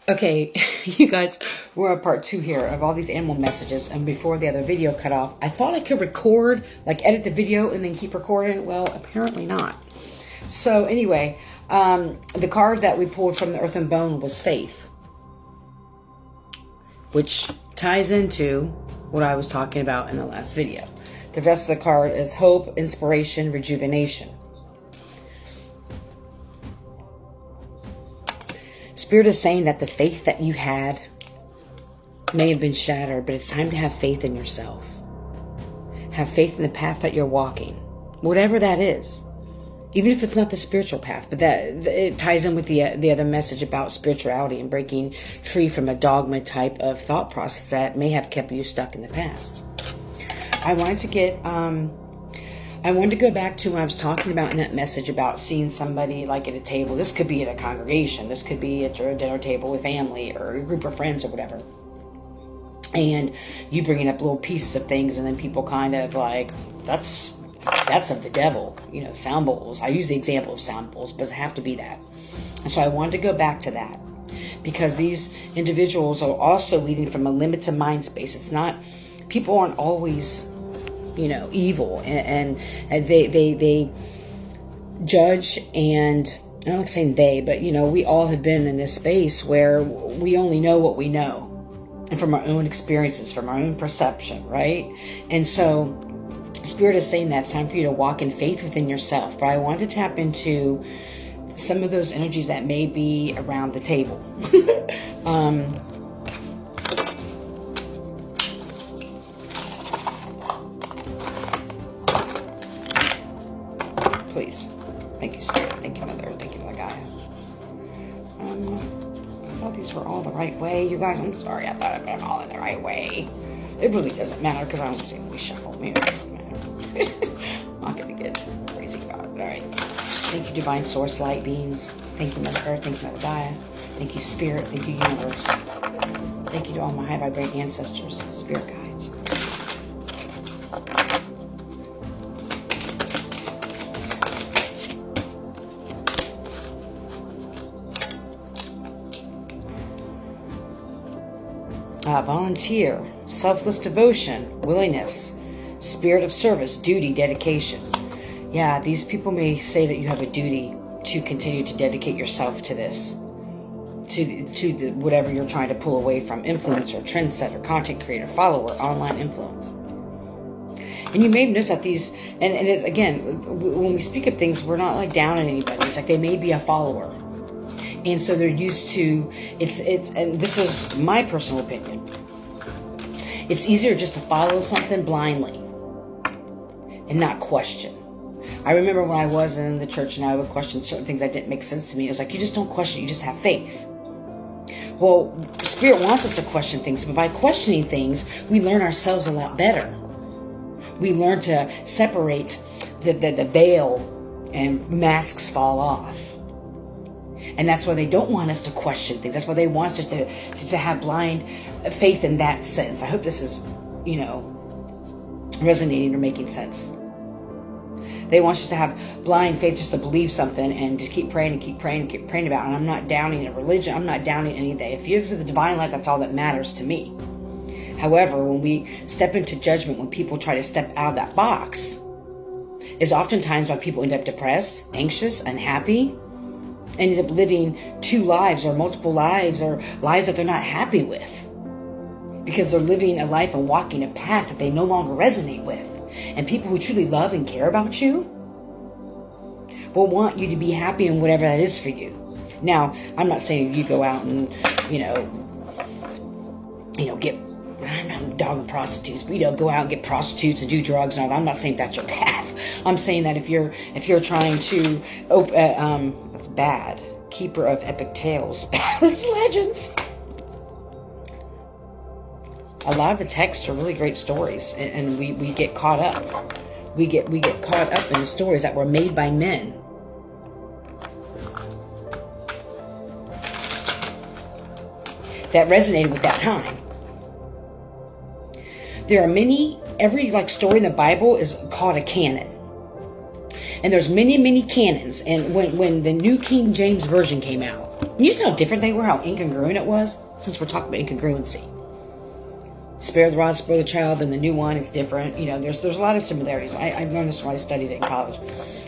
Okay, you guys, we're on part 2 here of all these animal messages, and before the other video cut off, I thought I could record, like edit the video and then keep recording. Well, apparently not. So anyway, the card that we pulled from the Earth and Bone was Faith, which ties into what I was talking about in the last video. The rest of the card is Hope, Inspiration, Rejuvenation. Spirit is saying that the faith that you had may have been shattered, but it's time to have faith in yourself. Have faith in the path that you're walking, whatever that is. Even if it's not the spiritual path, but that it ties in with the other message about spirituality and breaking free from a dogma type of thought process that may have kept you stuck in the past. I wanted to go back to what I was talking about in that message about seeing somebody like at a table. This could be at a congregation. This could be at your dinner table with family or a group of friends or whatever. And you bringing up little pieces of things, and then people kind of like, that's of the devil, sound bowls. I use the example of sound bowls, but it doesn't have to be that. And so I wanted to go back to that because these individuals are also leading from a limited mind space. It's not, people aren't always evil, and they judge, and I'm not saying they, but we all have been in this space where we only know what we know, and from our own experiences, from our own perception, right? And so Spirit is saying that it's time for you to walk in faith within yourself. But I want to tap into some of those energies that may be around the table. Please. Thank you, Spirit. Thank you, Mother. Thank you, Mother Gaia. I thought these were all the right way. You guys, I'm sorry. I thought I'd been all in the right way. It really doesn't matter because I don't see we shuffle. Maybe it doesn't matter. I'm not going to get crazy about it. All right. Thank you, Divine Source, Light Beings. Thank you, Mother Earth. Thank you, Mother Gaia. Thank you, Spirit. Thank you, Universe. Thank you to all my high vibrating ancestors and spirit guides. Volunteer, selfless devotion, willingness, spirit of service, duty, dedication. Yeah, these people may say that you have a duty to continue to dedicate yourself to this, to whatever you're trying to pull away from. Influencer, trendsetter, content creator, follower, online influence. And you may have noticed that these, and it's, again, when we speak of things, we're not like down on anybody. It's like they may be a follower. And so they're used to, and this is my personal opinion, it's easier just to follow something blindly and not question. I remember when I was in the church and I would question certain things that didn't make sense to me. It was like, you just don't question, you just have faith. Well, Spirit wants us to question things, but by questioning things, we learn ourselves a lot better. We learn to separate the veil, and masks fall off. And that's why they don't want us to question things. That's why they want us to have blind faith in that sense. I hope this is, resonating or making sense. They want us to have blind faith just to believe something and just keep praying and keep praying and keep praying about it. And I'm not downing a religion. I'm not downing anything. If you have the divine light, that's all that matters to me. However, when we step into judgment, when people try to step out of that box, is oftentimes why people end up depressed, anxious, unhappy, ended up living 2 lives or multiple lives or lives that they're not happy with because they're living a life and walking a path that they no longer resonate with. And people who truly love and care about you will want you to be happy in whatever that is for you. Now, I'm not saying you go out and, get, I'm not dogging prostitutes, but go out and get prostitutes and do drugs and all that. I'm not saying that's your path. I'm saying that if you're trying to, that's bad. Keeper of epic tales, ballads, legends. A lot of the texts are really great stories, and we get caught up. We get caught up in the stories that were made by men. That resonated with that time. There are many, every story in the Bible is called a canon. And there's many, many canons. And when the New King James Version came out, you see how different they were, how incongruent it was, since we're talking about incongruency. Spare the rod, spare the child, and the new one, it's different. You know, there's a lot of similarities. I learned this when I studied it in college.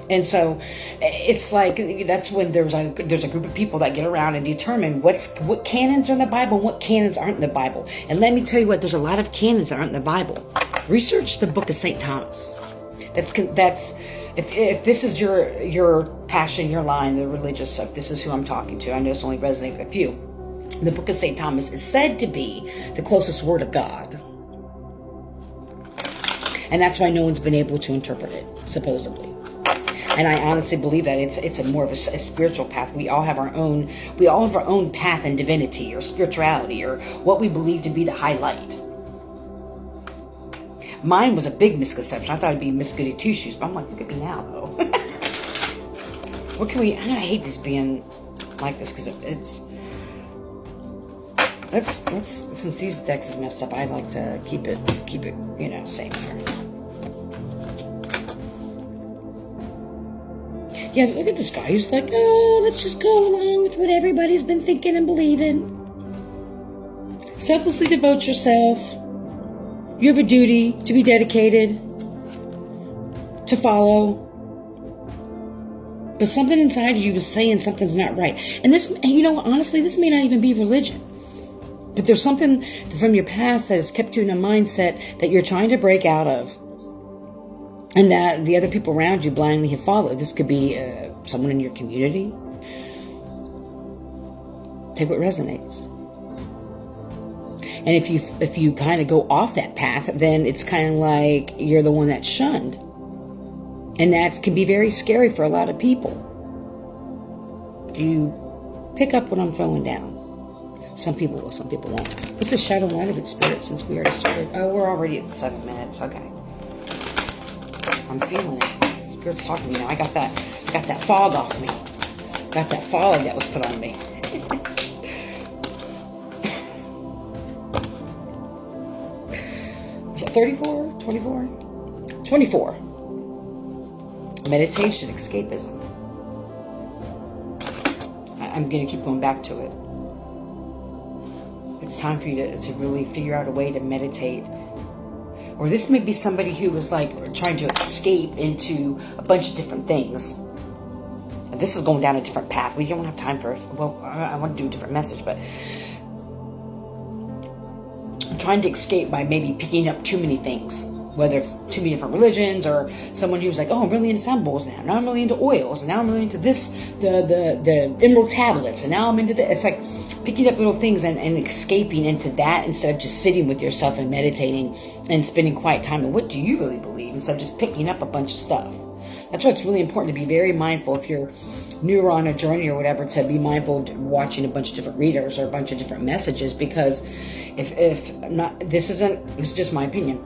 And so it's like, that's when there's a group of people that get around and determine what canons are in the Bible and what canons aren't in the Bible. And let me tell you what, there's a lot of canons that aren't in the Bible. Research the book of St. Thomas. That's if this is your passion, your line, the religious stuff, this is who I'm talking to. I know it's only resonating with a few. The book of St. Thomas is said to be the closest word of God. And that's why no one's been able to interpret it, supposedly. And I honestly believe that it's a more of a spiritual path. We all have our own path in divinity or spirituality or what we believe to be the highlight. Mine was a big misconception. I thought it'd be Miss Goody Two Shoes, but I'm like, look at me now, though. What can we? I hate this being like this because it's. Let's since these decks is messed up, I'd like to keep it safe here. Yeah, look at this guy. He's like, oh, let's just go along with what everybody's been thinking and believing. Selflessly devote yourself. You have a duty to be dedicated, to follow. But something inside of you is saying something's not right. And this, honestly, this may not even be religion. But there's something from your past that has kept you in a mindset that you're trying to break out of. And that the other people around you blindly have followed. This could be someone in your community. Take what resonates. And if you kind of go off that path, then it's kind of like you're the one that's shunned. And that can be very scary for a lot of people. Do you pick up what I'm throwing down? Some people will, some people won't. What's the shadow line of its spirit since we already started? Oh, we're already at 7 minutes. Okay. I'm feeling it. Spirit's talking to me now. I got that fog off me. Got that fog that was put on me. Is it 34? 24? 24. Meditation, escapism. I'm going to keep going back to it. It's time for you to really figure out a way to meditate. Or this may be somebody who was like trying to escape into a bunch of different things. And this is going down a different path. We don't have time for it. Well, I want to do a different message, but I'm trying to escape by maybe picking up too many things. Whether it's too many different religions or someone who's like, oh, I'm really into sound bowls now. Now I'm really into oils. And now I'm really into this, the emerald tablets. And now I'm into this. It's like picking up little things and escaping into that instead of just sitting with yourself and meditating and spending quiet time. And what do you really believe instead of just picking up a bunch of stuff? That's why it's really important to be very mindful if you're newer on a journey or whatever, to be mindful of watching a bunch of different readers or a bunch of different messages, because if not, this is just my opinion.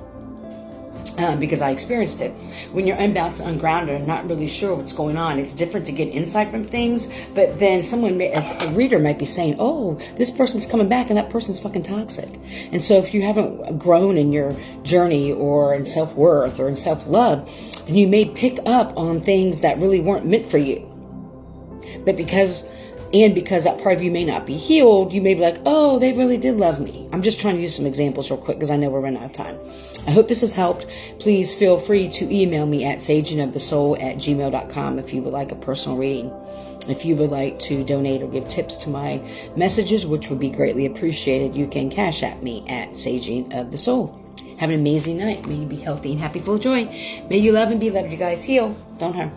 Because I experienced it. When you're unbalanced, ungrounded, and not really sure what's going on, it's different to get insight from things. But then a reader might be saying, oh, this person's coming back and that person's fucking toxic. And so if you haven't grown in your journey or in self-worth or in self-love, then you may pick up on things that really weren't meant for you. But because that part of you may not be healed, you may be like, oh, they really did love me. I'm just trying to use some examples real quick because I know we're running out of time. I hope this has helped. Please feel free to email me at sageandofthesoul@gmail.com if you would like a personal reading. If you would like to donate or give tips to my messages, which would be greatly appreciated, you can cash at me at Saging of the Soul. Have an amazing night. May you be healthy and happy, full of joy. May you love and be loved. You guys heal. Don't harm.